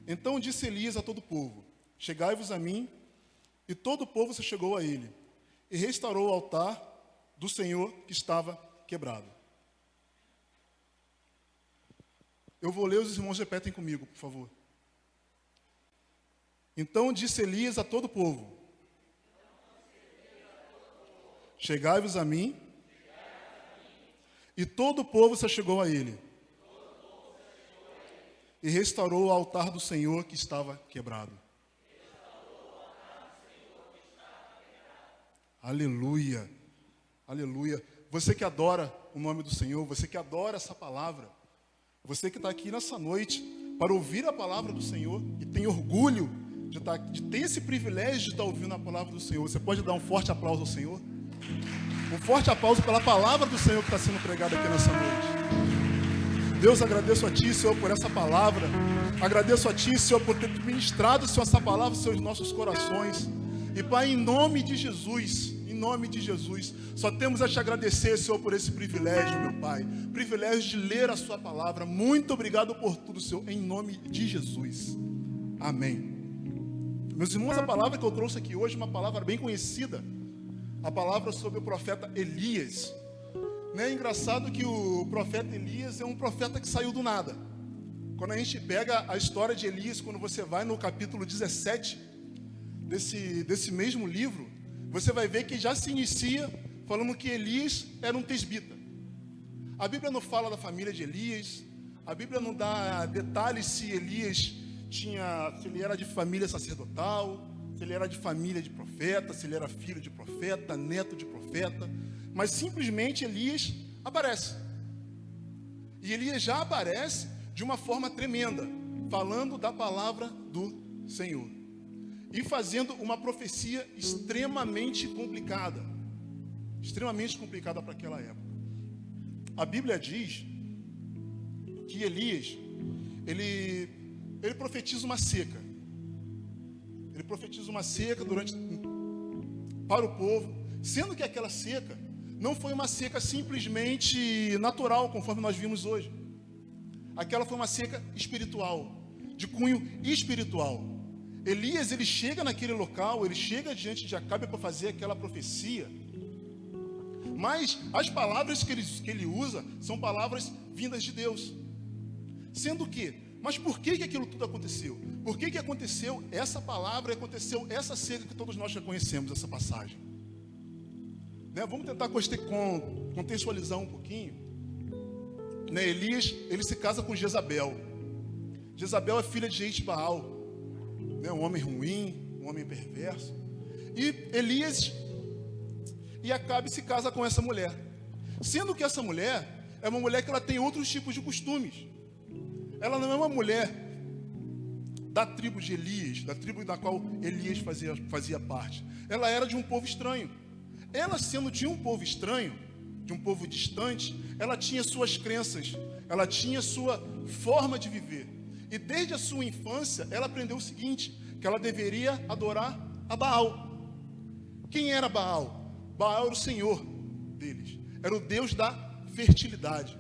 Então disse Elias a todo o povo: chegai-vos a mim. E todo o povo se chegou a ele, e restaurou o altar do Senhor que estava quebrado. Eu vou ler, os irmãos repetem comigo, por favor. Então disse Elias a todo o povo: chegai-vos a mim. E todo o povo se chegou a ele, e restaurou o altar do Senhor que estava quebrado. Aleluia, aleluia. Você que adora o nome do Senhor, você que adora essa palavra, você que está aqui nessa noite para ouvir a palavra do Senhor e tem orgulho de ter esse privilégio de estar ouvindo a palavra do Senhor, você pode dar um forte aplauso ao Senhor? Um forte aplauso pela palavra do Senhor que está sendo pregada aqui nessa noite. Deus, agradeço a Ti, Senhor, por essa palavra. Agradeço a Ti, Senhor, por ter ministrado, Senhor, essa palavra, Senhor, em nossos corações. E, Pai, em nome de Jesus, só temos a Te agradecer, Senhor, por esse privilégio, meu Pai. Privilégio de ler a Sua palavra. Muito obrigado por tudo, Senhor, em nome de Jesus. Amém. Meus irmãos, a palavra que eu trouxe aqui hoje é uma palavra bem conhecida. A palavra sobre o profeta Elias. É engraçado que o profeta Elias é um profeta que saiu do nada. Quando a gente pega a história de Elias, quando você vai no capítulo 17 desse mesmo livro, você vai ver que já se inicia falando que Elias era um tesbita. A Bíblia não fala da família de Elias, a Bíblia não dá detalhes se Elias se ele era de família sacerdotal, se ele era de família de profeta, se ele era filho de profeta, neto de profeta, mas simplesmente Elias aparece. E Elias já aparece de uma forma tremenda, falando da palavra do Senhor. E fazendo uma profecia extremamente complicada para aquela época. A Bíblia diz que Elias, ele profetiza uma seca. Ele profetiza uma seca para o povo, sendo que aquela seca não foi uma seca simplesmente natural, conforme nós vimos hoje. Aquela foi uma seca espiritual, de cunho espiritual. Elias, ele chega naquele local, ele chega diante de Acabe para fazer aquela profecia, mas as palavras que ele usa são palavras vindas de Deus. Sendo que, mas por que aquilo tudo aconteceu? Por que aconteceu essa palavra e aconteceu essa seca que todos nós já conhecemos, essa passagem? Vamos tentar contextualizar um pouquinho. Elias, ele se casa com Jezabel. Jezabel é filha de Etibaal, um homem ruim, um homem perverso. E Elias e Acabe se casa com essa mulher. Sendo que essa mulher é uma mulher que ela tem outros tipos de costumes. Ela não é uma mulher da tribo de Elias, da tribo da qual Elias fazia parte. Ela era de um povo estranho. Ela, sendo de um povo estranho, de um povo distante, ela tinha suas crenças, ela tinha sua forma de viver. E desde a sua infância, ela aprendeu o seguinte, que ela deveria adorar a Baal. Quem era Baal? Baal era o senhor deles, era o Deus da fertilidade.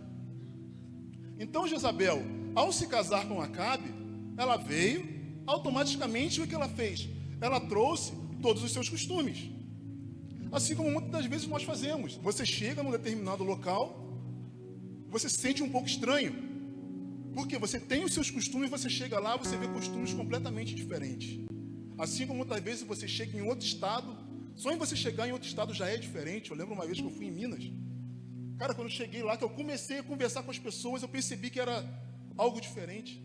Então Jezabel, ao se casar com Acabe, ela veio, automaticamente o que ela fez? Ela trouxe todos os seus costumes. Assim como muitas das vezes nós fazemos. Você chega num determinado local, você se sente um pouco estranho. Porque você tem os seus costumes, você chega lá, você vê costumes completamente diferentes. Assim como muitas vezes você chega em outro estado, só em você chegar em outro estado já é diferente. Eu lembro uma vez que eu fui em Minas. Cara, quando eu cheguei lá, que eu comecei a conversar com as pessoas, eu percebi que era algo diferente.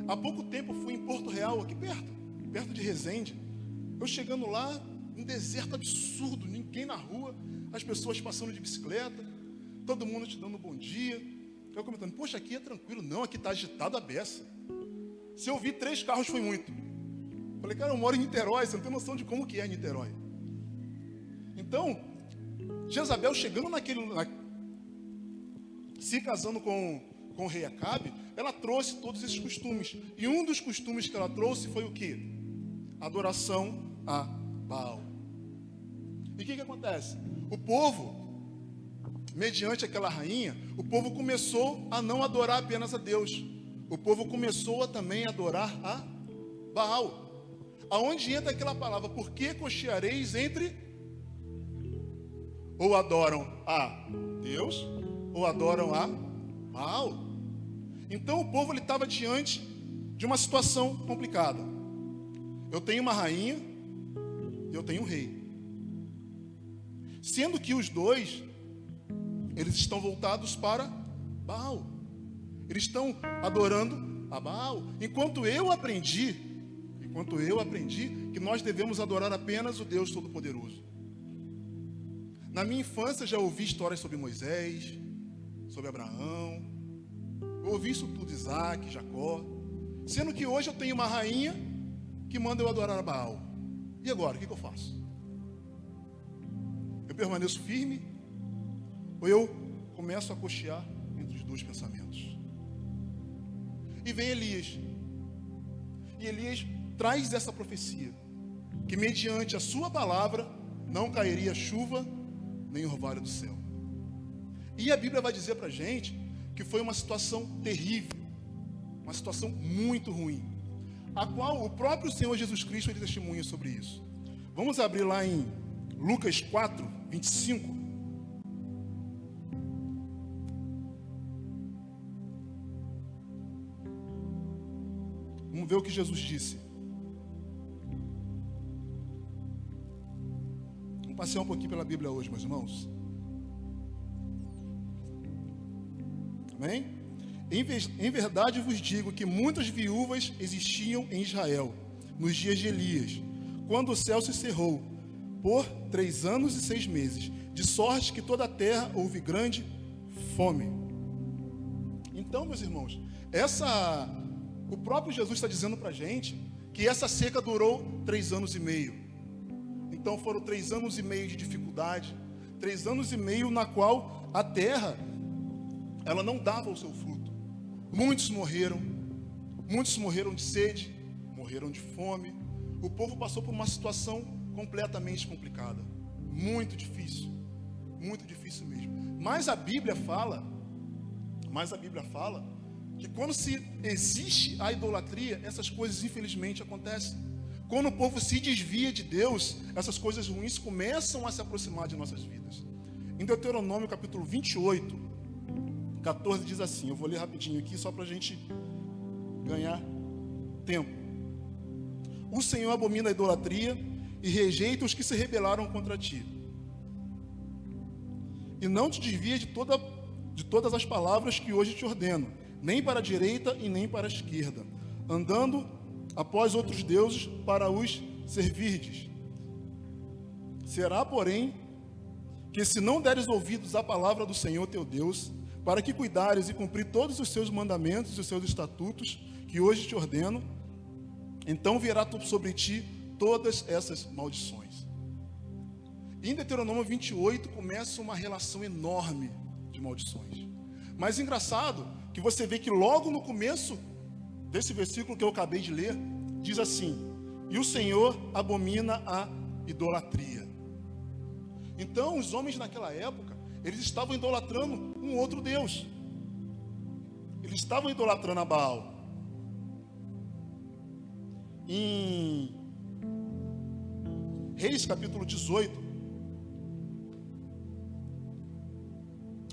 Há pouco tempo eu fui em Porto Real, aqui perto de Resende. Eu chegando lá, um deserto absurdo, ninguém na rua, as pessoas passando de bicicleta, todo mundo te dando um bom dia. Eu comentando, poxa, aqui é tranquilo. Não, aqui está agitado a beça. Se eu vi 3 carros foi muito. Falei, cara, eu moro em Niterói, você não tem noção de como que é Niterói. Então, Jezabel chegando se casando com o rei Acabe, ela trouxe todos esses costumes. E um dos costumes que ela trouxe foi o quê? Adoração a Baal. E o que acontece? O povo, mediante aquela rainha, o povo começou a não adorar apenas a Deus. O povo começou a também adorar a Baal. Aonde entra aquela palavra, por que cocheareis entre? Ou adoram a Deus, ou adoram a Baal. Então o povo estava diante de uma situação complicada. Eu tenho uma rainha e eu tenho um rei. Sendo que os dois, eles estão voltados para Baal. Eles estão adorando a Baal. Enquanto eu aprendi que nós devemos adorar apenas o Deus Todo-Poderoso. Na minha infância já ouvi histórias sobre Moisés, sobre Abraão. Eu ouvi isso tudo, Isaac, Jacó. Sendo que hoje eu tenho uma rainha que manda eu adorar a Baal. E agora, o que eu faço? Eu permaneço firme ou eu começo a cochear entre os dois pensamentos? E vem Elias. E Elias traz essa profecia, que mediante a sua palavra não cairia chuva nem orvalho do céu. E a Bíblia vai dizer para a gente que foi uma situação terrível, uma situação muito ruim, a qual o próprio Senhor Jesus Cristo ele testemunha sobre isso. Vamos abrir lá em Lucas 4, 25. Vamos ver o que Jesus disse. Vamos passear um pouquinho pela Bíblia hoje, meus irmãos. Amém? Em verdade vos digo que muitas viúvas existiam em Israel, nos dias de Elias, quando o céu se cerrou, por 3 anos e 6 meses, de sorte que toda a terra houve grande fome. Então, meus irmãos, o próprio Jesus está dizendo para a gente que essa seca durou 3 anos e meio. Então foram 3 anos e meio de dificuldade, 3 anos e meio na qual a terra, ela não dava o seu fruto. Muitos morreram de sede, morreram de fome. O povo passou por uma situação completamente complicada, muito difícil mesmo. Mas a Bíblia fala que quando se existe a idolatria, essas coisas infelizmente acontecem. Quando o povo se desvia de Deus, essas coisas ruins começam a se aproximar de nossas vidas. Em Deuteronômio capítulo 28, 14 diz assim, eu vou ler rapidinho aqui só para a gente ganhar tempo. O Senhor abomina a idolatria e rejeita os que se rebelaram contra ti. E não te desvia de todas as palavras que hoje te ordeno, nem para a direita e nem para a esquerda, andando após outros deuses para os servirdes. Será, porém, que se não deres ouvidos à palavra do Senhor teu Deus, para que cuidares e cumprir todos os seus mandamentos e os seus estatutos, que hoje te ordeno, então virá sobre ti todas essas maldições. Em Deuteronômio 28 começa uma relação enorme de maldições. Mas engraçado que você vê que logo no começo desse versículo que eu acabei de ler, diz assim: e o Senhor abomina a idolatria. Então os homens naquela época, eles estavam idolatrando um outro Deus. Eles estavam idolatrando a Baal. Em Reis capítulo 18,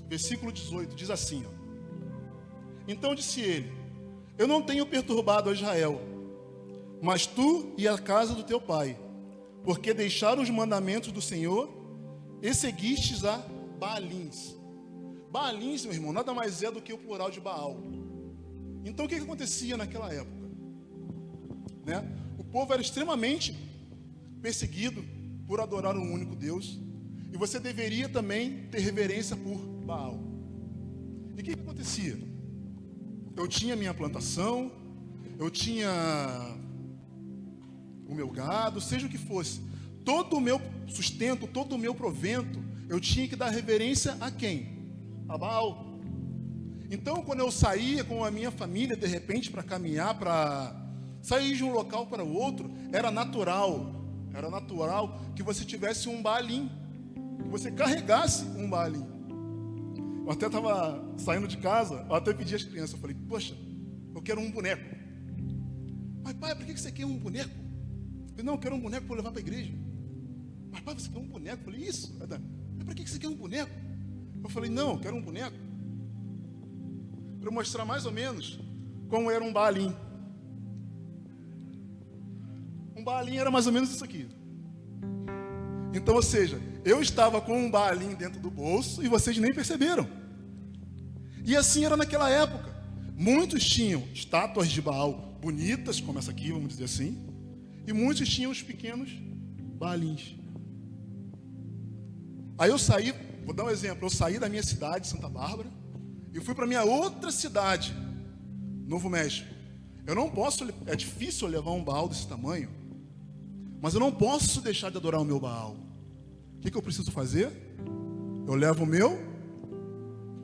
versículo 18, diz assim, ó: então disse ele: eu não tenho perturbado a Israel, mas tu e a casa do teu pai, porque deixaram os mandamentos do Senhor e seguistes a Baalins. Baalins, meu irmão, nada mais é do que o plural de Baal. Então o que acontecia naquela época? O povo era extremamente perseguido por adorar um único Deus, e você deveria também ter reverência por Baal. E o que acontecia? Eu tinha minha plantação, eu tinha o meu gado, seja o que fosse, todo o meu sustento, todo o meu provento, eu tinha que dar reverência a quem? A Baal. Então, quando eu saía com a minha família, de repente, para caminhar, para sair de um local para o outro, era natural que você tivesse um Baalim, que você carregasse um Baalim. Eu até estava saindo de casa, eu até pedi às crianças, eu falei: poxa, eu quero um boneco. Mas pai, por que você quer um boneco? Eu falei, não, eu quero um boneco para levar para a igreja. Mas pai, você quer um boneco? Eu falei, isso. Mas para que você quer um boneco? Eu falei, não, eu quero um boneco para eu mostrar mais ou menos como era um Baalim. Um Baalim era mais ou menos isso aqui. Então, ou seja, eu estava com um Baalim dentro do bolso e vocês nem perceberam. E assim era naquela época. Muitos tinham estátuas de Baal bonitas, como essa aqui, vamos dizer assim, e muitos tinham os pequenos Baalins. Aí eu saí, vou dar um exemplo, eu saí da minha cidade, Santa Bárbara, e fui para minha outra cidade, Novo México. Eu não posso, é difícil levar um Baal desse tamanho, mas eu não posso deixar de adorar o meu Baal. O que eu preciso fazer? Eu levo o meu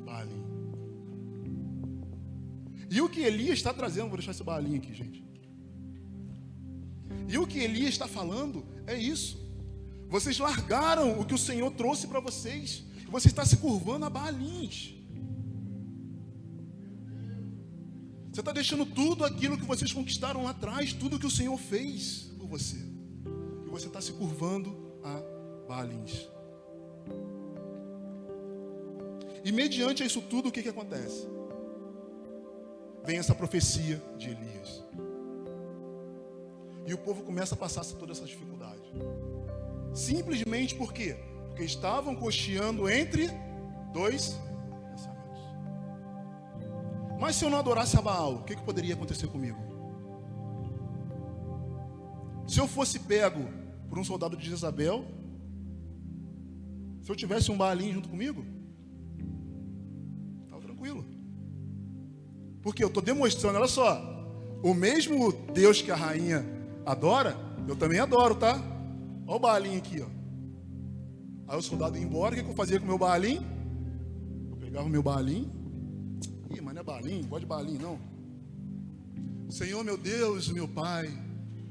Baalim. E o que Elias está trazendo, vou deixar esse Baalim aqui, gente. E o que Elias está falando é isso. Vocês largaram o que o Senhor trouxe para vocês. Você está se curvando a Baalins. Você está deixando tudo aquilo que vocês conquistaram lá atrás, tudo que o Senhor fez por você. E você está se curvando a Baalins. E mediante isso tudo, o que acontece? Vem essa profecia de Elias. E o povo começa a passar toda essa dificuldade. Simplesmente por quê? Porque estavam cocheando entre dois pensamentos. Mas se eu não adorasse a Baal, o que poderia acontecer comigo? Se eu fosse pego por um soldado de Jezabel, se eu tivesse um Baalim junto comigo, estava tranquilo. Porque eu estou demonstrando, olha só, o mesmo Deus que a rainha adora, eu também adoro, tá? Olha o Baalim aqui, ó. Aí o soldado ia embora, o que eu fazia com o meu Baalim? Eu pegava o meu Baalim. Ih, mas não é Baalim, não gosto de Baalim, não. Senhor, meu Deus, meu Pai,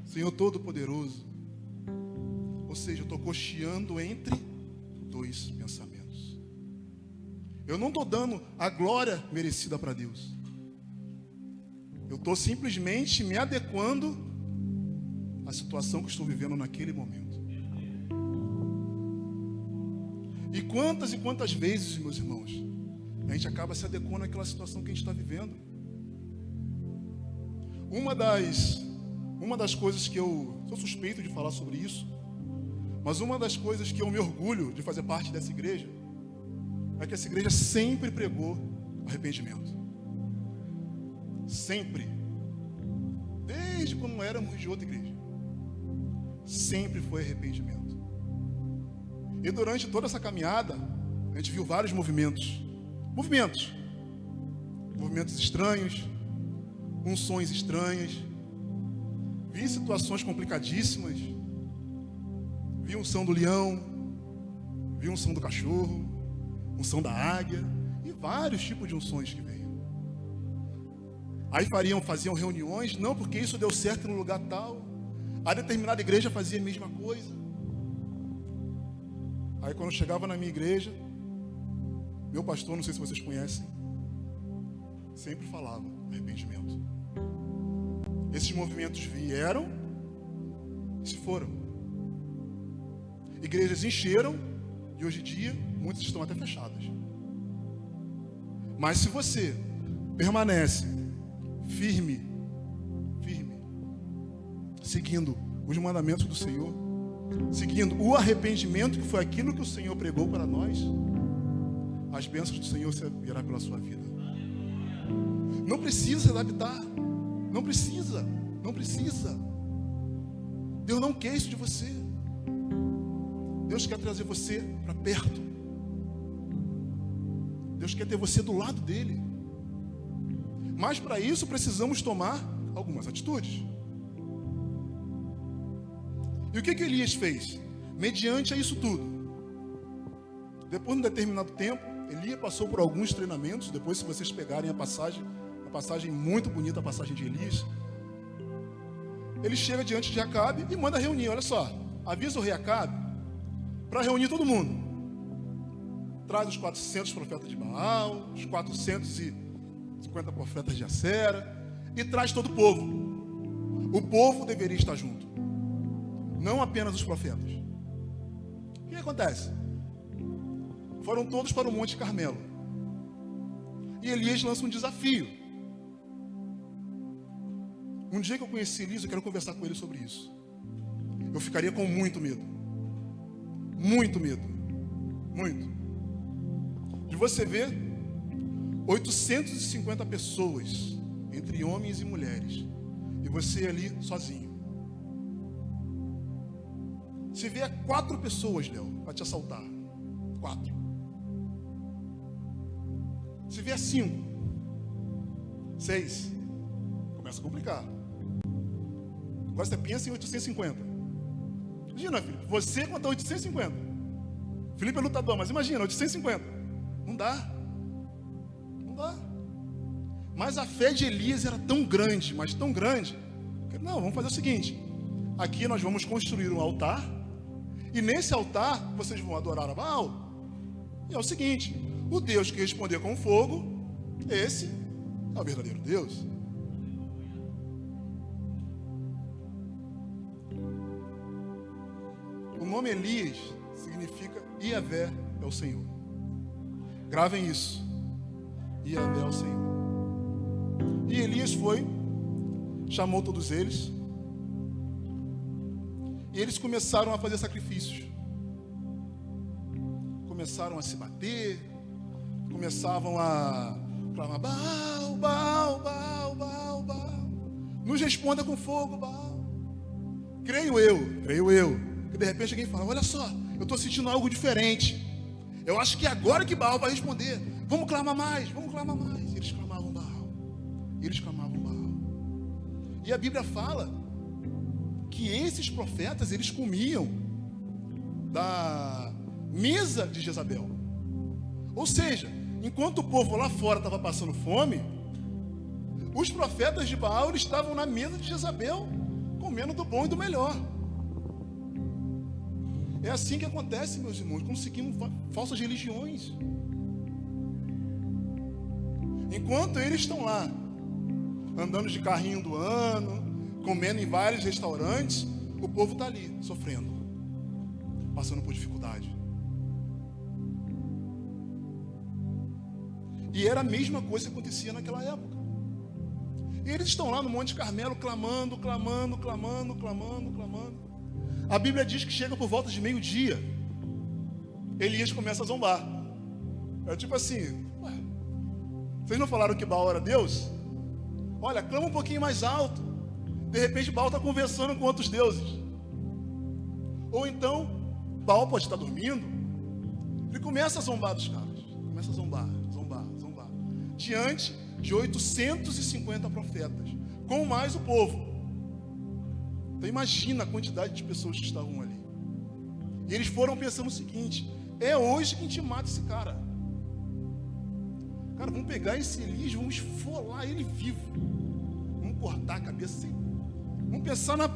Senhor Todo-Poderoso. Ou seja, eu estou cocheando entre dois pensamentos. Eu não estou dando a glória merecida para Deus. Eu estou simplesmente me adequando à situação que estou vivendo naquele momento. E quantas vezes, meus irmãos, a gente acaba se adequando àquela situação que a gente está vivendo. Uma das coisas que eu sou suspeito de falar sobre isso, mas uma das coisas que eu me orgulho de fazer parte dessa igreja, é que essa igreja sempre pregou arrependimento. Sempre. Desde quando éramos de outra igreja. Sempre foi arrependimento. E durante toda essa caminhada, a gente viu vários movimentos. Movimentos estranhos, unções estranhas. Vi situações complicadíssimas. Vi unção do leão, vi unção do cachorro, unção da águia e vários tipos de unções que veio. Aí faziam reuniões, não porque isso deu certo no lugar tal. A determinada igreja fazia a mesma coisa. Aí quando eu chegava na minha igreja, meu pastor, não sei se vocês conhecem, sempre falava arrependimento. Esses movimentos vieram e se foram. Igrejas encheram e hoje em dia muitas estão até fechadas. Mas se você permanece firme, seguindo os mandamentos do Senhor, seguindo o arrependimento, que foi aquilo que o Senhor pregou para nós, as bênçãos do Senhor virá pela sua vida. Não precisa se adaptar. Não precisa. Deus não quer isso de você. Deus quer trazer você para perto. Deus quer ter você do lado dele. Mas para isso precisamos tomar algumas atitudes. E o que Elias fez? Mediante a isso tudo, depois de um determinado tempo, Elias passou por alguns treinamentos. Depois, se vocês pegarem a passagem muito bonita, a passagem de Elias, ele chega diante de Acabe e manda reunir. Olha só, avisa o rei Acabe para reunir todo mundo. Traz os 400 profetas de Baal, os 450 profetas de Acera, e traz todo o povo. O povo deveria estar junto, não apenas os profetas. O que acontece? Foram todos para o Monte Carmelo. E Elias lança um desafio. Um dia que eu conheci Elias, eu quero conversar com ele sobre isso. Eu ficaria com muito medo. Muito medo. Muito. De você ver 850 pessoas, entre homens e mulheres, e você ali sozinho. Se vier 4 pessoas, Léo, para te assaltar. 4. Se vier 5, 6, começa a complicar. Agora você pensa em 850. Imagina, Felipe, você contra 850. Felipe é lutador, mas imagina, 850. Não dá. Não dá. Mas a fé de Elias era tão grande, mas tão grande, que não, vamos fazer o seguinte. Aqui nós vamos construir um altar, e nesse altar vocês vão adorar a Baal. E é o seguinte, o Deus que responder com fogo, esse é o verdadeiro Deus. O nome Elias significa Iavé é o Senhor. Gravem isso. Iavé é o Senhor. E Elias foi, chamou todos eles, e eles começaram a fazer sacrifícios. Começaram a se bater, começavam a clamar: Baal, Baal, Baal, Baal, Baal. Nos responda com fogo, Baal. Creio eu. Que de repente alguém fala: olha só, eu estou sentindo algo diferente. Eu acho que agora que Baal vai responder. Vamos clamar mais, vamos clamar mais. Eles clamavam Baal. Eles clamavam Baal. E a Bíblia fala que esses profetas, eles comiam da mesa de Jezabel. Ou seja, enquanto o povo lá fora estava passando fome, os profetas de Baal eles estavam na mesa de Jezabel, comendo do bom e do melhor. É assim que acontece, meus irmãos, quando seguimos falsas religiões. Enquanto eles estão lá, andando de carrinho do ano, comendo em vários restaurantes, o povo está ali, sofrendo, passando por dificuldade. E era a mesma coisa que acontecia naquela época. E eles estão lá no Monte Carmelo, clamando. A Bíblia diz que chega por volta de meio-dia, Elias começa a zombar. É tipo assim: ué, vocês não falaram que Baal era Deus? Olha, clama um pouquinho mais alto. De repente Baal está conversando com outros deuses. Ou então, Baal pode estar dormindo. Ele começa a zombar dos caras. Começa a zombar. Diante de 850 profetas, com mais o povo. Então imagina a quantidade de pessoas que estavam ali. E eles foram pensando o seguinte: é hoje que a gente mata esse cara. Cara, vamos pegar esse Elias, vamos esfolar ele vivo. Vamos cortar a cabeça assim. Vamos pensar na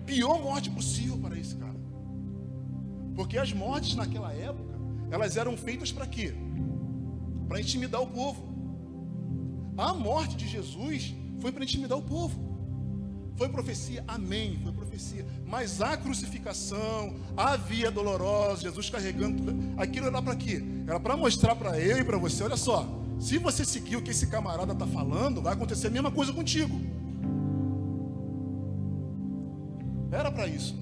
pior morte possível para esse cara. Porque as mortes naquela época, elas eram feitas para quê? Para intimidar o povo. A morte de Jesus foi para intimidar o povo. Foi profecia, amém, foi profecia. Mas a crucificação, a via dolorosa, Jesus carregando tudo, aquilo era para quê? Era para mostrar para eu e para você: olha só, se você seguir o que esse camarada está falando, vai acontecer a mesma coisa contigo. Era para isso.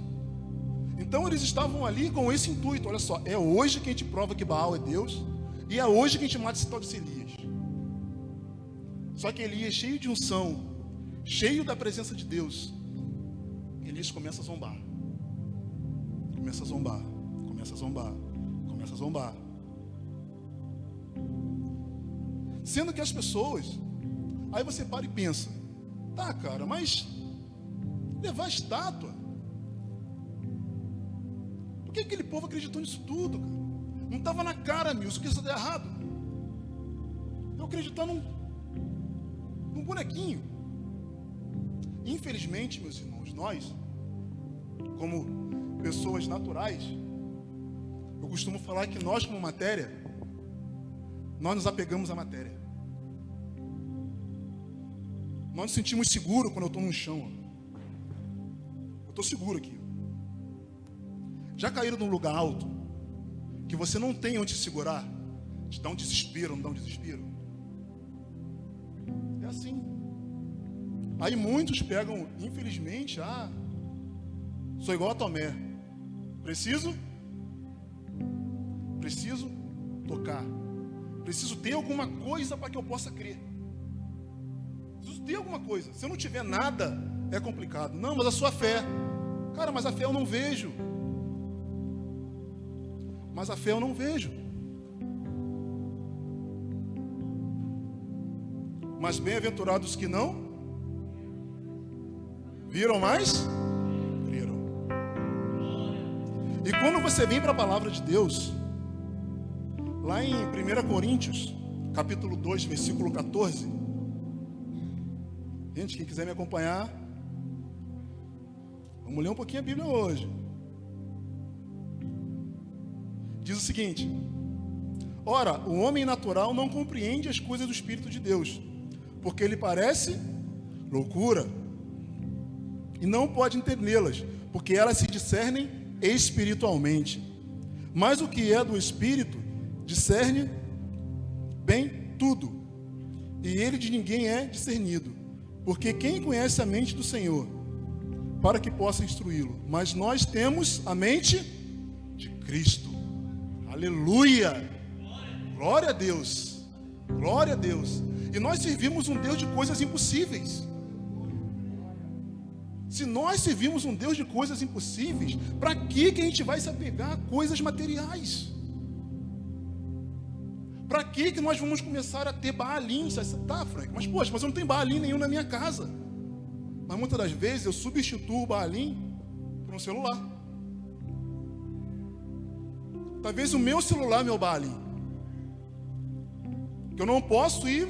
Então eles estavam ali com esse intuito: olha só, é hoje que a gente prova que Baal é Deus, e é hoje que a gente mata esse tal de Elias. Só que Elias, cheio de unção, cheio da presença de Deus, Elias começa a zombar. Sendo que as pessoas, aí você para e pensa: tá, cara, mas levar a estátua, por que aquele povo acreditou nisso tudo, cara? Não estava na cara, Milson, que isso está errado. Eu acreditar num bonequinho. Infelizmente, meus irmãos, nós, como pessoas naturais, eu costumo falar que nós, como matéria, nós nos apegamos à matéria. Nós nos sentimos seguros quando eu estou no chão. Ó. Eu estou seguro aqui. Já caíram num lugar alto, que você não tem onde se segurar? Te dá um desespero, não dá um desespero? É assim. Aí muitos pegam, infelizmente, sou igual a Tomé. Preciso tocar. Preciso ter alguma coisa para que eu possa crer. Preciso ter alguma coisa. Se eu não tiver nada, é complicado. Não, mas a sua fé. Cara, mas a fé eu não vejo. Mas a fé eu não vejo. Mas bem-aventurados que não viram, mais creram. E quando você vem para a palavra de Deus, lá em 1 Coríntios, capítulo 2, versículo 14. Gente, quem quiser me acompanhar, vamos ler um pouquinho a Bíblia hoje. Diz o seguinte: ora, o homem natural não compreende as coisas do Espírito de Deus, porque ele parece loucura, e não pode entendê-las, porque elas se discernem espiritualmente. Mas o que é do Espírito discerne bem tudo, e ele de ninguém é discernido, porque quem conhece a mente do Senhor, para que possa instruí-lo? Mas nós temos a mente de Cristo. Aleluia! Glória a Deus! Glória a Deus! E nós servimos um Deus de coisas impossíveis. Se nós servimos um Deus de coisas impossíveis, para que a gente vai se apegar a coisas materiais? Para que nós vamos começar a ter Baalim? Tá, Frank, mas poxa, mas eu não tenho Baalim nenhum na minha casa. Mas muitas das vezes eu substituo o Baalim por um celular. Talvez o meu celular é meu Baalim. Que eu não posso ir.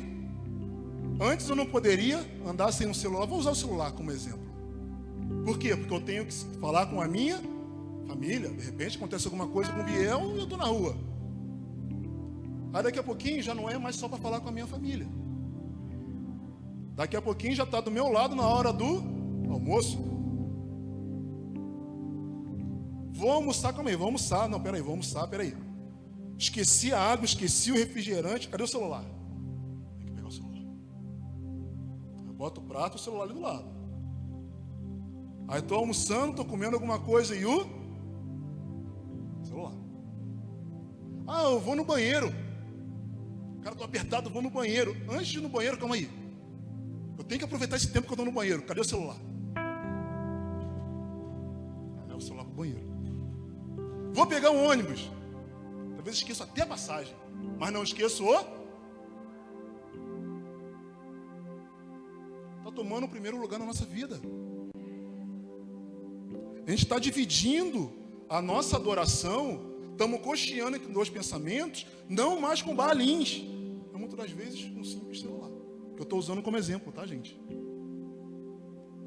Antes eu não poderia andar sem um celular. Vou usar o celular como exemplo. Por quê? Porque eu tenho que falar com a minha família. De repente acontece alguma coisa com o Biel e eu estou na rua. Aí daqui a pouquinho já não é mais só para falar com a minha família. Daqui a pouquinho já está do meu lado na hora do almoço. Vou almoçar, calma aí, vou almoçar. Não, peraí, vou almoçar, peraí. Esqueci a água, esqueci o refrigerante. Cadê o celular? Tem que pegar o celular. Eu boto o prato e o celular ali do lado. Aí estou almoçando, estou comendo alguma coisa e o celular. Eu vou no banheiro. Cara, estou apertado, vou no banheiro. Antes de ir no banheiro, calma aí. Eu tenho que aproveitar esse tempo que eu estou no banheiro. Cadê o celular? É o celular para o banheiro. Vou pegar um ônibus. Talvez esqueça até a passagem, mas não esqueço o... Está tomando o primeiro lugar na nossa vida. A gente está dividindo a nossa adoração. Estamos cocheando entre dois pensamentos, não mais com Baalins, mas muitas das vezes com um simples celular, que eu estou usando como exemplo, tá, gente?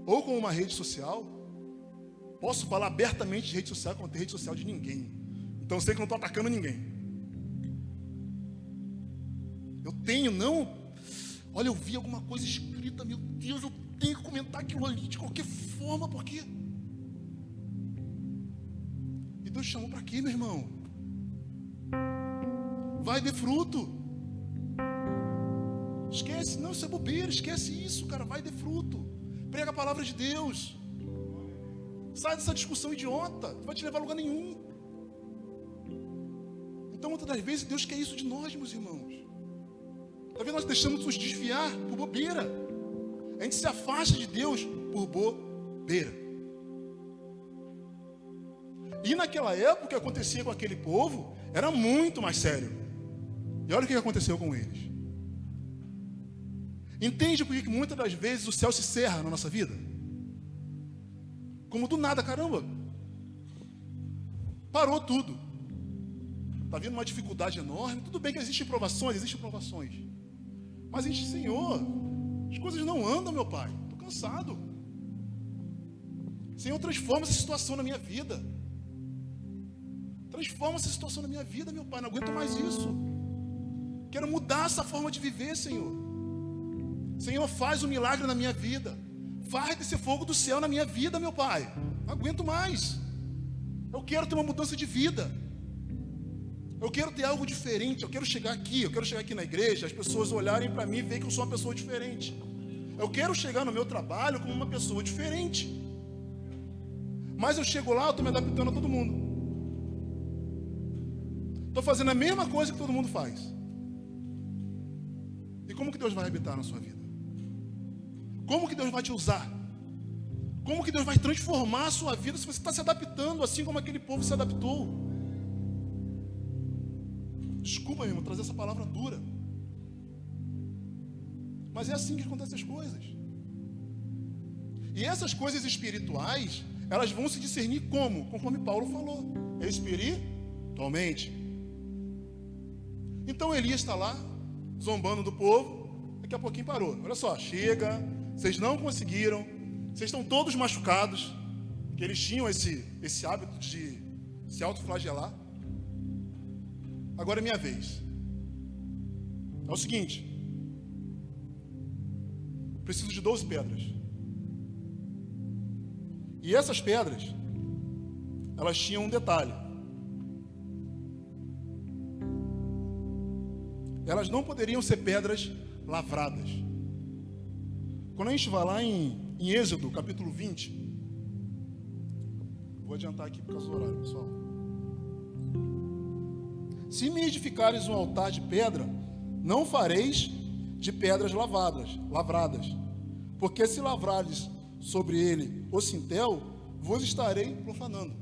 Ou com uma rede social. Posso falar abertamente de rede social, quando não tem rede social de ninguém. Então eu sei que não estou atacando ninguém. Eu tenho, não. Olha, eu vi alguma coisa escrita, meu Deus, eu tenho que comentar aquilo ali de qualquer forma, porque... E Deus chamou para quê, meu irmão? Vai de fruto. Esquece, não, isso é bobeira, esquece isso, cara, vai de fruto. Prega a palavra de Deus. Sai dessa discussão idiota, não vai te levar a lugar nenhum. Então, muitas das vezes, Deus quer isso de nós, meus irmãos. Talvez nós deixamos nos desviar por bobeira. A gente se afasta de Deus por bobeira. E naquela época, o que acontecia com aquele povo era muito mais sério. E olha o que aconteceu com eles. Entende por que muitas das vezes o céu se cerra na nossa vida? Como do nada, caramba. Parou tudo. Está vindo uma dificuldade enorme. Tudo bem que existem provações. Mas a gente, Senhor, as coisas não andam, meu Pai. Estou cansado. Senhor, transforma essa situação na minha vida. Transforma essa situação na minha vida, meu Pai. Não aguento mais isso. Quero mudar essa forma de viver, Senhor. Senhor, faz um milagre na minha vida. Faz desse fogo do céu na minha vida, meu Pai. Não aguento mais. Eu quero ter uma mudança de vida. Eu quero ter algo diferente. Eu quero chegar aqui na igreja, as pessoas olharem para mim e verem que eu sou uma pessoa diferente. Eu quero chegar no meu trabalho como uma pessoa diferente. Mas eu chego lá, eu estou me adaptando a todo mundo. Estou fazendo a mesma coisa que todo mundo faz. E como que Deus vai habitar na sua vida? Como que Deus vai te usar? Como que Deus vai transformar a sua vida se você está se adaptando assim como aquele povo se adaptou? Desculpa, meu irmão, trazer essa palavra dura. Mas é assim que acontecem as coisas. E essas coisas espirituais, elas vão se discernir como? Conforme Paulo falou. Espiritualmente. Então Elias está lá, zombando do povo. Daqui a pouquinho parou. Olha só, chega. Vocês não conseguiram. Vocês estão todos machucados. Que eles tinham esse hábito de se autoflagelar. Agora é minha vez. É o seguinte. Preciso de 12 pedras. E essas pedras, elas tinham um detalhe. Elas não poderiam ser pedras lavradas. Quando a gente vai lá em Êxodo, capítulo 20, vou adiantar aqui por causa do horário, pessoal. Se me edificares um altar de pedra, não fareis de pedras lavradas, porque se lavrares sobre ele o cintel, vos estarei profanando.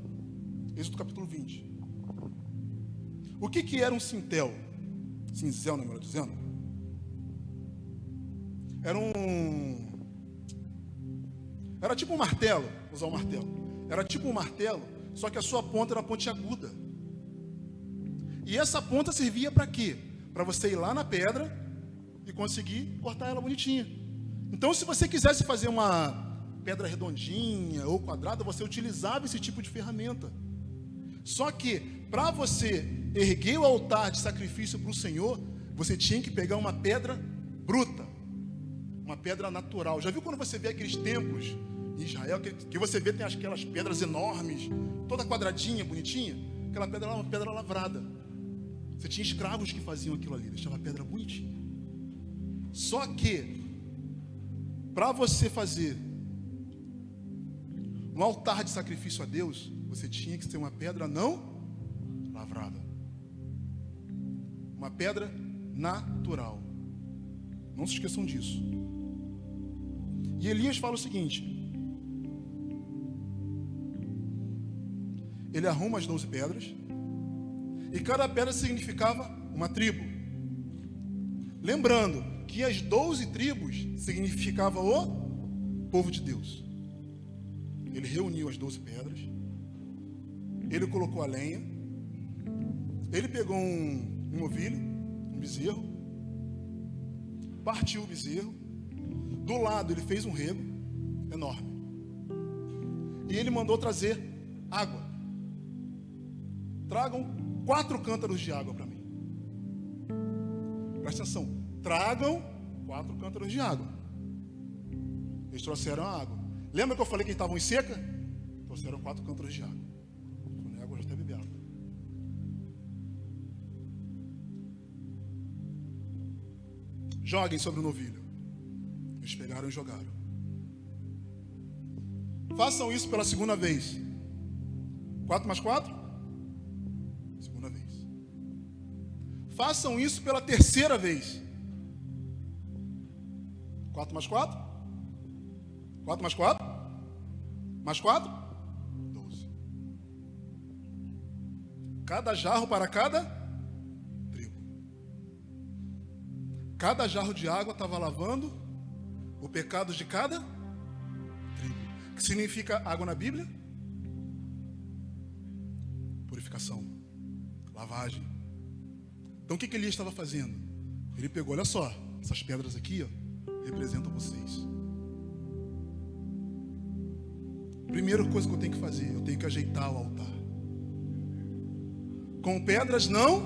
Êxodo capítulo 20. O que era um cintel? Cinzel, não é melhor dizendo? Era tipo um martelo, vou usar um martelo. Era tipo um martelo, só que a sua ponta era pontiaguda. E essa ponta servia para quê? Para você ir lá na pedra e conseguir cortar ela bonitinha. Então, se você quisesse fazer uma pedra redondinha ou quadrada, você utilizava esse tipo de ferramenta. Só que, para você erguer o altar de sacrifício para o Senhor, você tinha que pegar uma pedra bruta, uma pedra natural. Já viu quando você vê aqueles templos em Israel, que você vê tem aquelas pedras enormes, toda quadradinha, bonitinha? Aquela pedra lá é uma pedra lavrada. Você tinha escravos que faziam aquilo ali, deixava a pedra bonitinha. Só que, para você fazer um altar de sacrifício a Deus, você tinha que ter uma pedra não lavrada. Uma pedra natural. Não se esqueçam disso. E Elias fala o seguinte. Ele arruma as 12 pedras. E cada pedra significava uma tribo. Lembrando que as 12 tribos significavam o povo de Deus. Ele reuniu as 12 pedras. Ele colocou a lenha. Ele pegou um novilho, um bezerro. Partiu o bezerro. Do lado ele fez um rego enorme. E ele mandou trazer água. Tragam 4 cântaros de água para mim. Presta atenção. Tragam 4 cântaros de água. Eles trouxeram a água. Lembra que eu falei que eles estavam em seca? Trouxeram 4 cântaros de água. A água já está bebendo. Joguem sobre o novilho. Eles pegaram e jogaram. Façam isso pela segunda vez. 4 mais 4? Segunda vez. Façam isso pela terceira vez. 4 mais 4? 4 mais 4? Mais 4? 12. Cada jarro para cada tribo. Cada jarro de água estava lavando o pecado de cada tribo. O que significa água na Bíblia? Purificação. Lavagem. Então o que Elias estava fazendo? Ele pegou, olha só, essas pedras aqui, ó, representam vocês. Primeira coisa que eu tenho que fazer, eu tenho que ajeitar o altar. Com pedras não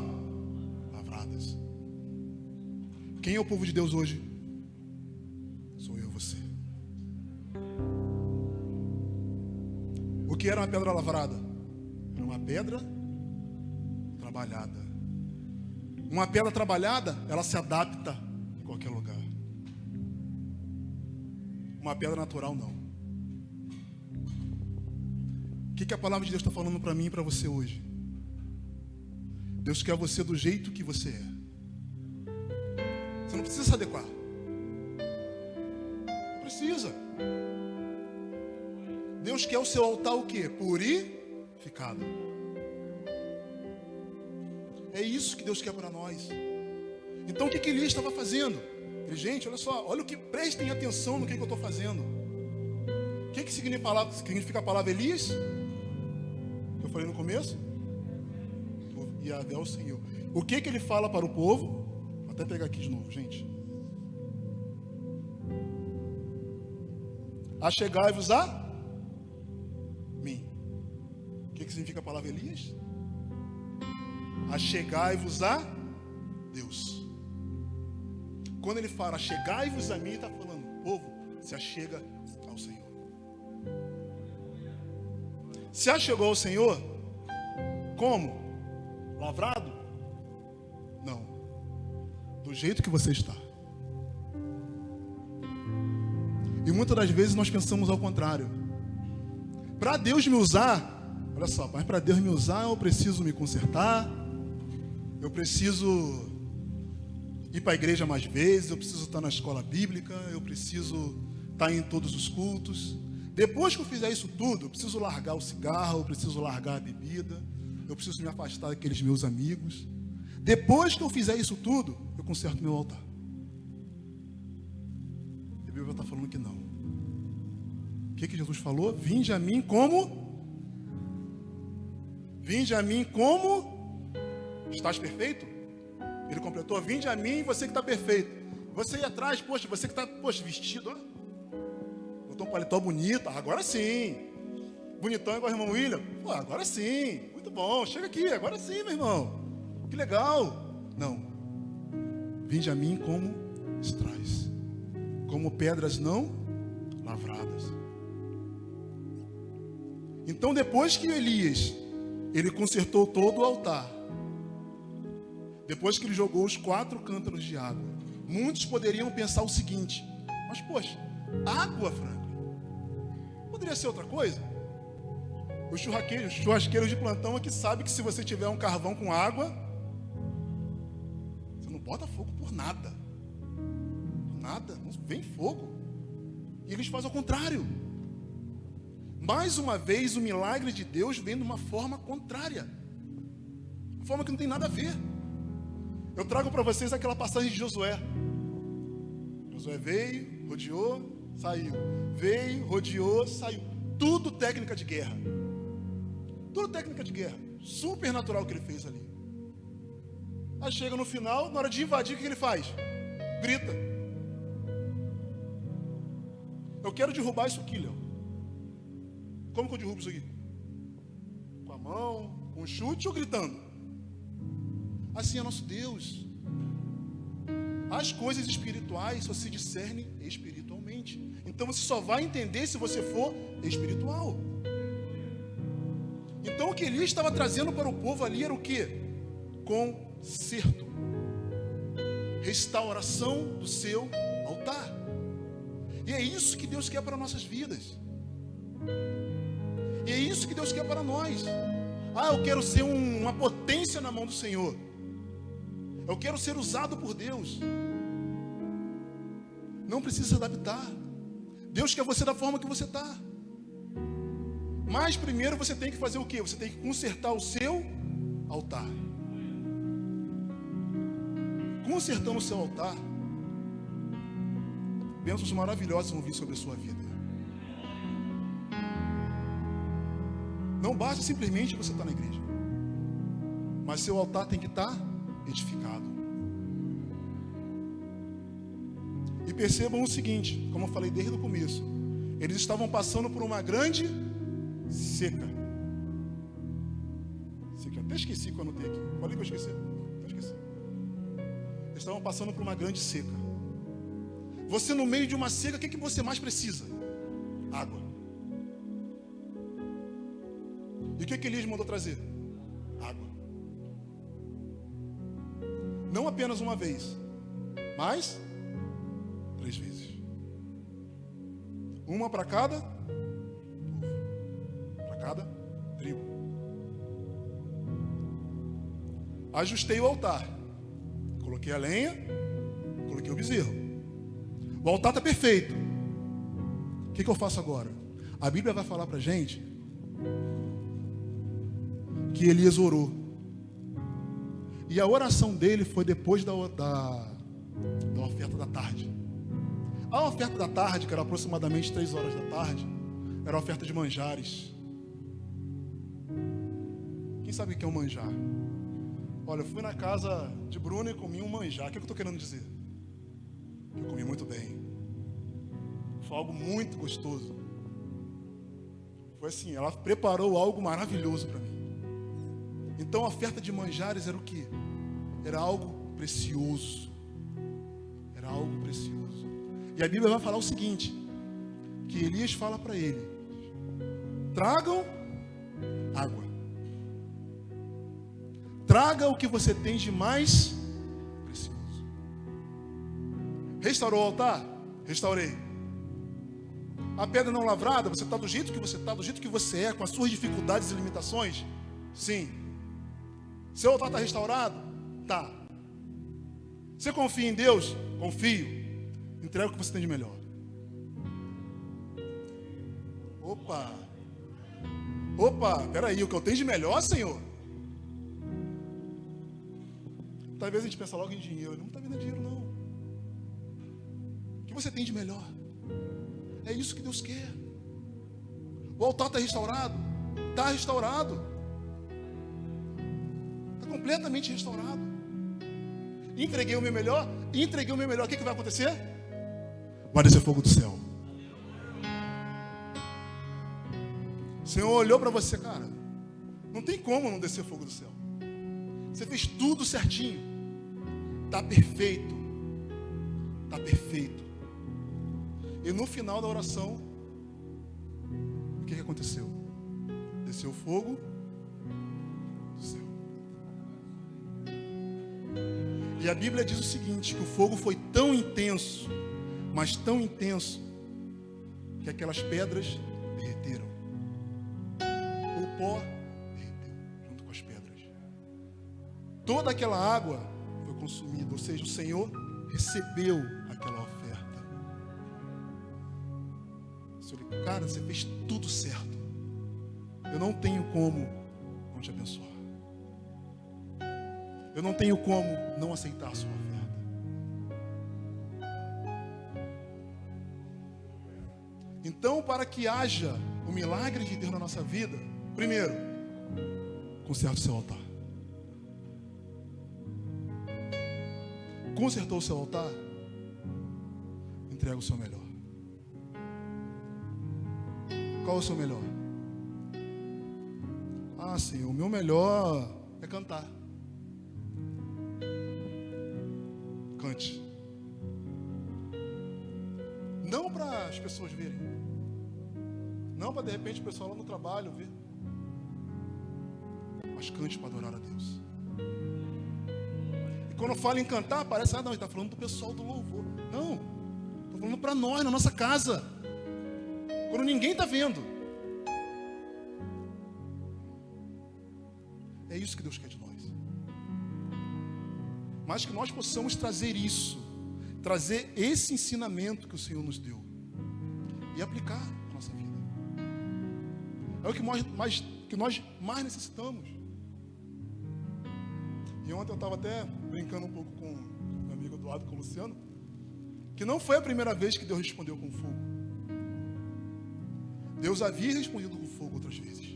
lavradas. Quem é o povo de Deus hoje? que era uma pedra lavrada? Era uma pedra trabalhada. Uma pedra trabalhada, ela se adapta em qualquer lugar. Uma pedra natural, não. O que a palavra de Deus está falando para mim e para você hoje? Deus quer você do jeito que você é. Você não precisa se adequar. Não precisa. Deus quer o seu altar o quê? Purificado. É isso que Deus quer para nós. Então o que Elias estava fazendo? Ele, gente, olha só, olha o que, prestem atenção no que eu estou fazendo. O que significa a palavra Elias? Que eu falei no começo? Yahvé é o Senhor. O que ele fala para o povo? Vou até pegar aqui de novo, gente. Achegai-vos a mim. O que significa a palavra Elias? Achegai-vos a Deus. Quando ele fala achegai-vos a mim, ele está falando, povo, se achega ao Senhor. Se achegou ao Senhor, como? Lavrado? Não. Do jeito que você está. E muitas das vezes nós pensamos ao contrário. Para Deus me usar, olha só, mas para Deus me usar eu preciso me consertar, eu preciso ir para a igreja mais vezes, eu preciso estar na escola bíblica, eu preciso estar em todos os cultos. Depois que eu fizer isso tudo, eu preciso largar o cigarro, eu preciso largar a bebida, eu preciso me afastar daqueles meus amigos. Depois que eu fizer isso tudo, eu conserto meu altar. A Bíblia está falando que não. O que Jesus falou? Vinde a mim como? Vinde a mim como? Estás perfeito? Ele completou, vinde a mim, você que está perfeito. Você ir atrás, poxa, você que está, vestido, ó. Botou um paletó bonito, agora sim. Bonitão igual o irmão William, pô, agora sim. Muito bom, chega aqui, agora sim, meu irmão. Que legal. Não. Vinde a mim como estrais, como pedras não lavradas. Então, depois que Elias, ele consertou todo o altar, depois que ele jogou os 4 cântaros de água, muitos poderiam pensar o seguinte, mas poxa, água, Franklin, poderia ser outra coisa? Os churrasqueiros de plantão aqui sabem que se você tiver um carvão com água, você não bota fogo por nada. Nada, não vem fogo. E eles fazem ao contrário. Mais uma vez, o milagre de Deus vem de uma forma contrária. Uma forma que não tem nada a ver. Eu trago para vocês aquela passagem de Josué. Josué veio, rodeou, saiu. Veio, rodeou, saiu. Tudo técnica de guerra. Tudo técnica de guerra. Super natural que ele fez ali. Aí chega no final, na hora de invadir, o que ele faz? Grita. Eu quero derrubar isso aqui, Léo. Como que eu derrubo isso aqui? Com a mão, com um chute ou gritando? Assim é nosso Deus. As coisas espirituais só se discernem espiritualmente. Então você só vai entender se você for espiritual. Então o que Elias estava trazendo para o povo ali era o quê? Conserto. Restauração do seu altar. E é isso que Deus quer para nossas vidas. E é isso que Deus quer para nós. Ah, eu quero ser uma potência na mão do Senhor. Eu quero ser usado por Deus. Não precisa se adaptar. Deus quer você da forma que você está. Mas primeiro você tem que fazer o quê? Você tem que consertar o seu altar. Consertando o seu altar, bênçãos maravilhosas vão vir sobre a sua vida. Não basta simplesmente você estar na igreja, mas seu altar tem que estar edificado. E percebam o seguinte, como eu falei desde o começo, eles estavam passando por uma grande seca. Até esqueci quando eu anotei aqui. Falei que eu esqueci? Até esqueci. Eles estavam passando por uma grande seca. Você no meio de uma seca, o que você mais precisa? Água. que Elias mandou trazer? Água. Não apenas uma vez, mas 3 vezes. Uma para cada tribo. Ajustei o altar. Coloquei a lenha, coloquei o bezerro. O altar está perfeito. O que eu faço agora? A Bíblia vai falar para a gente que Elias orou. E a oração dele foi depois da oferta da tarde. A oferta da tarde, que era aproximadamente 3 horas da tarde, era a oferta de manjares. Quem sabe o que é um manjar? Olha, eu fui na casa de Bruno e comi um manjar. O que eu estou querendo dizer? Eu comi muito bem. Foi algo muito gostoso. Foi assim, ela preparou algo maravilhoso para mim. Então a oferta de manjares era o quê? Era algo precioso. Era algo precioso. E a Bíblia vai falar o seguinte, que Elias fala para ele: tragam água. Traga o que você tem de mais precioso. Restaurou o altar? Restaurei. A pedra não lavrada, você está do jeito que você está, do jeito que você é, com as suas dificuldades e limitações? Sim. Seu altar está restaurado? Tá. Você confia em Deus? Confio. Entrega o que você tem de melhor. Opa, peraí, o que eu tenho de melhor, Senhor? Talvez a gente pense logo em dinheiro. Não está vendo dinheiro, não. O que você tem de melhor? É isso que Deus quer. O altar está restaurado? Está restaurado. Está completamente restaurado. Entreguei o meu melhor? Entreguei o meu melhor. O que vai acontecer? Vai descer fogo do céu. O Senhor olhou para você, cara. Não tem como não descer fogo do céu. Você fez tudo certinho. Está perfeito. Está perfeito. E no final da oração, o que aconteceu? Desceu o fogo do céu. E a Bíblia diz o seguinte, que o fogo foi tão intenso, mas tão intenso, que aquelas pedras derreteram. O pó derreteu junto com as pedras. Toda aquela água foi consumida, ou seja, o Senhor recebeu aquela oferta. Cara, você fez tudo certo. Eu não tenho como não te abençoar. Eu não tenho como não aceitar a sua oferta. Então, para que haja o milagre de Deus na nossa vida, primeiro, conserte o seu altar. Consertou o seu altar? Entrega o seu melhor. Qual é o seu melhor? Ah, Senhor, o meu melhor é cantar. Cante. Não para as pessoas verem. Não para de repente o pessoal lá no trabalho ver. Mas cante para adorar a Deus. E quando eu falo em cantar, parece, não, ele está falando do pessoal do louvor. Não, estou falando para nós, na nossa casa. Quando ninguém está vendo. É isso que Deus quer de nós. Mas que nós possamos trazer isso, trazer esse ensinamento que o Senhor nos deu e aplicar na nossa vida. É o que nós mais necessitamos. E ontem eu estava até brincando um pouco com o meu amigo Eduardo, com o Luciano, que não foi a primeira vez que Deus respondeu com fogo. Deus havia respondido com fogo outras vezes.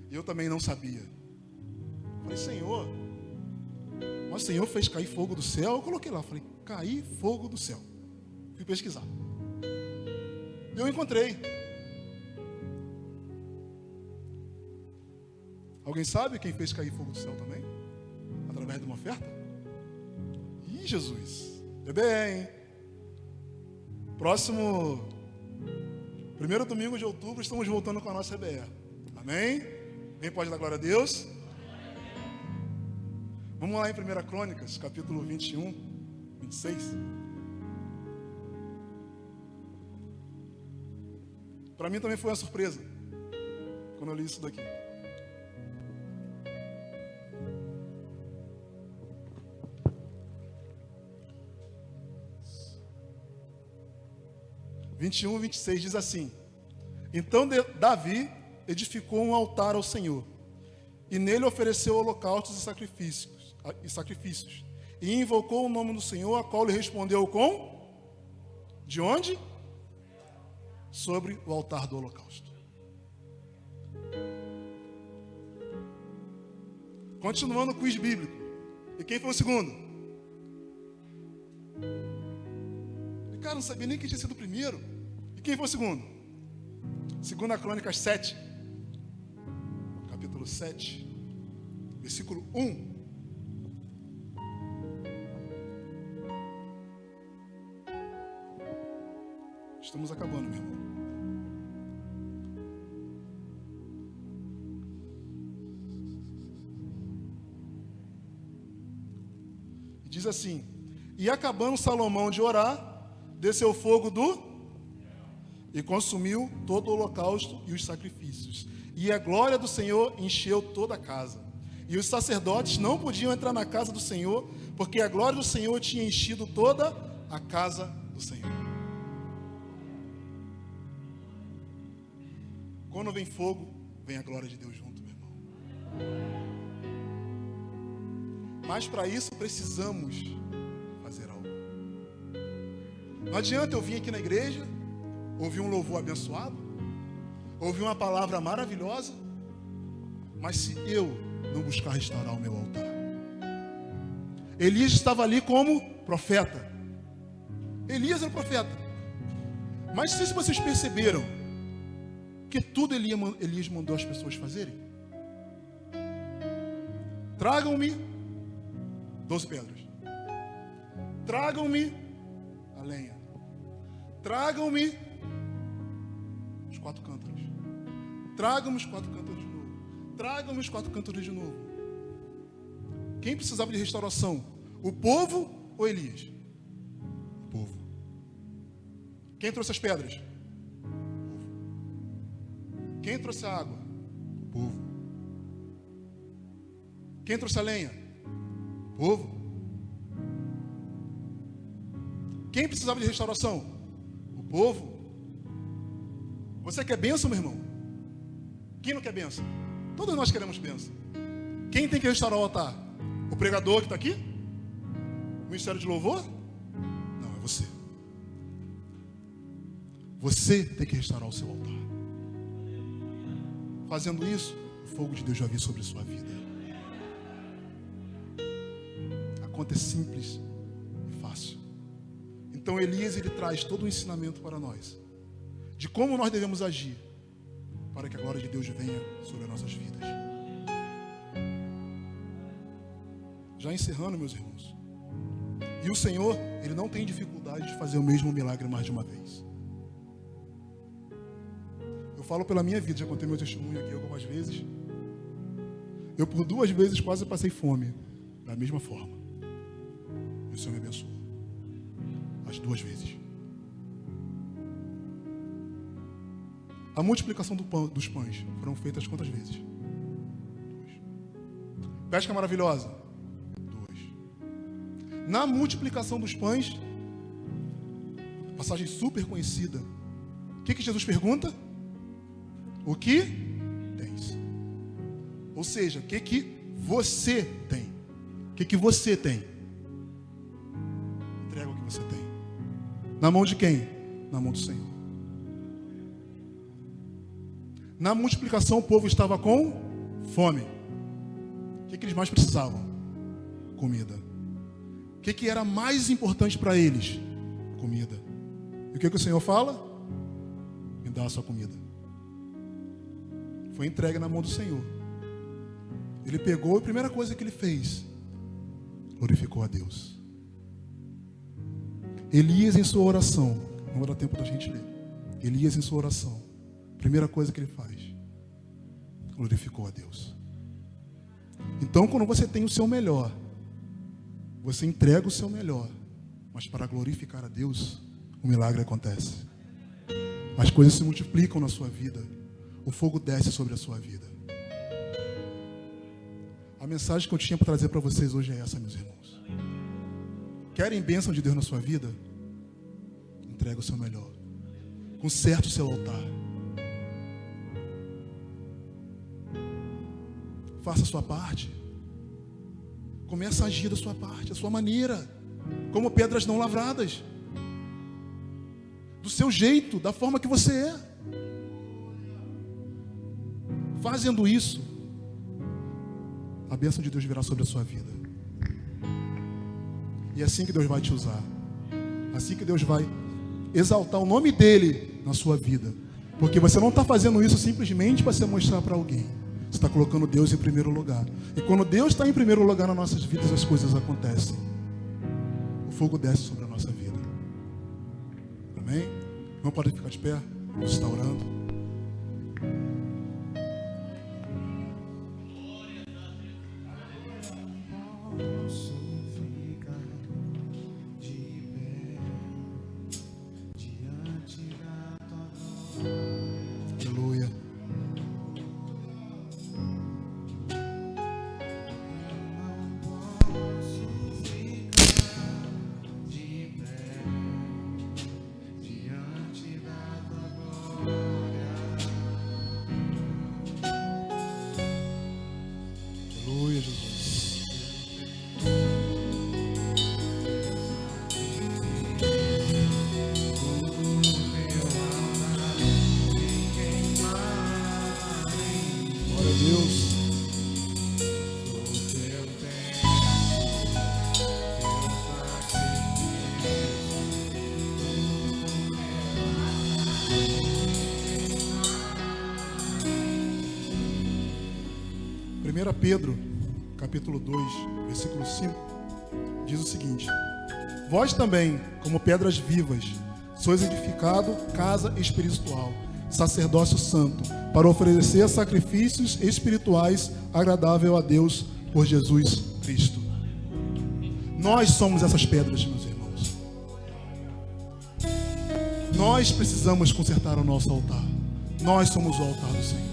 E eu também não sabia. Falei, Senhor, mas o Senhor fez cair fogo do céu. Eu coloquei lá, falei, cair fogo do céu. Fui pesquisar. E eu encontrei. Alguém sabe quem fez cair fogo do céu também? Através de uma oferta? Ih, Jesus. Bem. Próximo... 1º domingo de outubro, estamos voltando com a nossa EBR. Amém? Quem pode dar glória a Deus? Vamos lá em 1 Crônicas, capítulo 21, 26. Para mim também foi uma surpresa quando eu li isso daqui. (21, 26) diz assim: Então Davi edificou um altar ao Senhor, e nele ofereceu holocaustos e sacrifícios, e invocou o nome do Senhor, a qual lhe respondeu com... De onde? Sobre o altar do holocausto. Continuando o quiz bíblico. E quem foi o segundo? E cara, não sabia nem quem tinha sido o primeiro. E quem foi o segundo? 2 Crônicas 7, capítulo 7, versículo 1. Estamos acabando, meu irmão. Diz assim: E acabando Salomão de orar, desceu fogo e consumiu todo o holocausto e os sacrifícios. E a glória do Senhor encheu toda a casa. E os sacerdotes não podiam entrar na casa do Senhor, porque a glória do Senhor tinha enchido toda a casa do Senhor. Quando vem fogo, vem a glória de Deus junto, meu irmão. Mas para isso precisamos fazer algo. Não adianta eu vir aqui na igreja, ouvir um louvor abençoado, ouvir uma palavra maravilhosa, mas se eu não buscar restaurar o meu altar. Elias estava ali como profeta. Elias era profeta. Mas se vocês perceberam que tudo Elias mandou as pessoas fazerem? Tragam-me 12 pedras. Tragam-me a lenha. Tragam-me os 4 cântaros. Tragam-me os 4 cântaros de novo. Tragam-me os 4 cântaros de novo. Quem precisava de restauração? O povo ou Elias? O povo. Quem trouxe as pedras? O povo. Quem trouxe a água? O povo. Quem trouxe a lenha? O povo. Quem precisava de restauração? O povo. Você quer bênção, meu irmão? Quem não quer bênção? Todos nós queremos bênção. Quem tem que restaurar o altar? O pregador que está aqui? O ministério de louvor? Não, é você. Você tem que restaurar o seu altar. Fazendo isso, o fogo de Deus já vir sobre a sua vida. A conta é simples e fácil. Então Elias, ele traz todo o ensinamento para nós, de como nós devemos agir, para que a glória de Deus venha sobre as nossas vidas. Já encerrando, meus irmãos. E o Senhor, Ele não tem dificuldade de fazer o mesmo milagre mais de uma vez. Eu falo pela minha vida, já contei meu testemunho aqui algumas vezes. Eu por 2 vezes quase passei fome, da mesma forma. E o Senhor me abençoou. As 2 vezes. A multiplicação dos pães foram feitas quantas vezes? 2. Pesca maravilhosa? 2. Na multiplicação dos pães, passagem super conhecida, o que Jesus pergunta? O que tens? Ou seja, o que você tem? O que você tem? Entrega o que você tem. Na mão de quem? Na mão do Senhor. Na multiplicação o povo estava com fome. O que eles mais precisavam? Comida. O que era mais importante para eles? Comida. E o que o Senhor fala? Me dá a sua comida. Foi entregue na mão do Senhor. Ele pegou e a primeira coisa que ele fez, glorificou a Deus. Elias em sua oração, não vai dar tempo da gente ler. Elias em sua oração, primeira coisa que ele faz, glorificou a Deus. Então, quando você tem o seu melhor, você entrega o seu melhor, mas para glorificar a Deus, o milagre acontece. As coisas se multiplicam na sua vida. O fogo desce sobre a sua vida. A mensagem que eu tinha para trazer para vocês hoje é essa, meus irmãos. Querem bênção de Deus na sua vida? Entrega o seu melhor. Conserte o seu altar. Faça a sua parte. Comece a agir da sua parte, a sua maneira, como pedras não lavradas, do seu jeito, da forma que você é. Fazendo isso, a bênção de Deus virá sobre a sua vida. E é assim que Deus vai te usar. Assim que Deus vai exaltar o nome dEle na sua vida. Porque você não está fazendo isso simplesmente para se mostrar para alguém. Você está colocando Deus em primeiro lugar. E quando Deus está em primeiro lugar nas nossas vidas, as coisas acontecem. O fogo desce sobre a nossa vida. Amém? Não pode ficar de pé? Deus está orando. Aleluia. Aleluia, Jesus. Glória a Deus. Primeira Pedro, capítulo 2, versículo 5, diz o seguinte: vós também, como pedras vivas, sois edificado casa espiritual, sacerdócio santo, para oferecer sacrifícios espirituais agradável a Deus por Jesus Cristo. Nós somos essas pedras, meus irmãos. Nós precisamos consertar o nosso altar. Nós somos o altar do Senhor.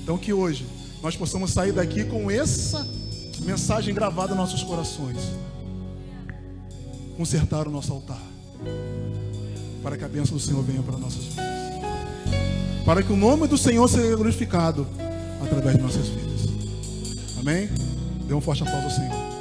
Então que hoje nós possamos sair daqui com essa mensagem gravada em nossos corações. Consertar o nosso altar, para que a bênção do Senhor venha para nossas vidas, para que o nome do Senhor seja glorificado através de nossas vidas. Amém? Dê um forte aplauso ao Senhor.